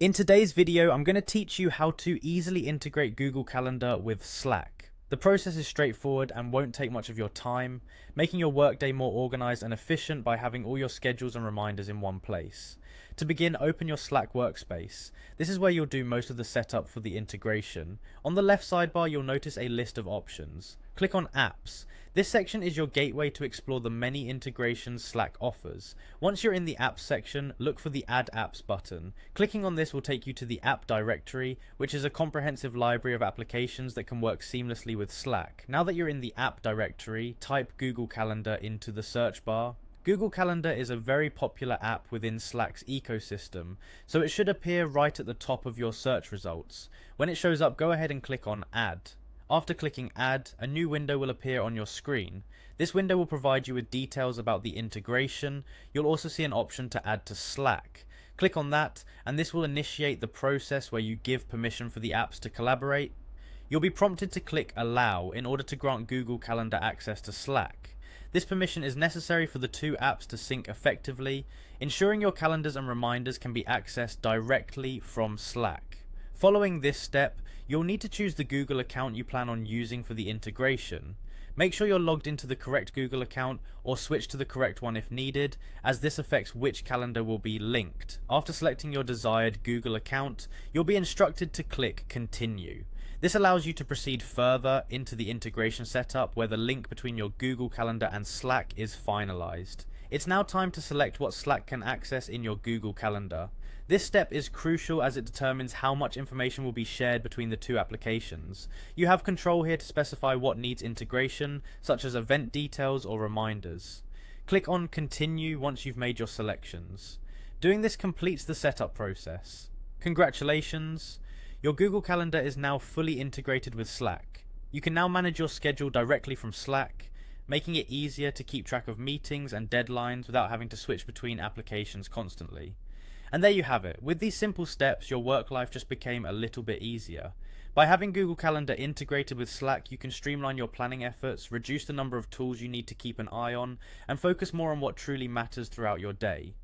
In today's video, I'm going to teach you how to easily integrate Google Calendar with Slack. The process is straightforward and won't take much of your time, making your workday more organized and efficient by having all your schedules and reminders in one place. To begin, open your Slack workspace. This is where you'll do most of the setup for the integration. On the left sidebar, you'll notice a list of options. Click on Apps. This section is your gateway to explore the many integrations Slack offers. Once you're in the Apps section, look for the Add Apps button. Clicking on this will take you to the App Directory, which is a comprehensive library of applications that can work seamlessly with Slack. Now that you're in the App Directory, type Google Calendar into the search bar. Google Calendar is a very popular app within Slack's ecosystem, so it should appear right at the top of your search results. When it shows up, go ahead and click on Add. After clicking Add, a new window will appear on your screen. This window will provide you with details about the integration. You'll also see an option to add to Slack. Click on that, and this will initiate the process where you give permission for the apps to collaborate. You'll be prompted to click Allow in order to grant Google Calendar access to Slack. This permission is necessary for the two apps to sync effectively, ensuring your calendars and reminders can be accessed directly from Slack. Following this step, you'll need to choose the Google account you plan on using for the integration. Make sure you're logged into the correct Google account or switch to the correct one if needed, as this affects which calendar will be linked. After selecting your desired Google account, you'll be instructed to click Continue. This allows you to proceed further into the integration setup where the link between your Google Calendar and Slack is finalized. It's now time to select what Slack can access in your Google Calendar. This step is crucial as it determines how much information will be shared between the two applications. You have control here to specify what needs integration, such as event details or reminders. Click on Continue once you've made your selections. Doing this completes the setup process. Congratulations! Your Google Calendar is now fully integrated with Slack. You can now manage your schedule directly from Slack, making it easier to keep track of meetings and deadlines without having to switch between applications constantly. And there you have it. With these simple steps, your work life just became a little bit easier. By having Google Calendar integrated with Slack, you can streamline your planning efforts, reduce the number of tools you need to keep an eye on, and focus more on what truly matters throughout your day.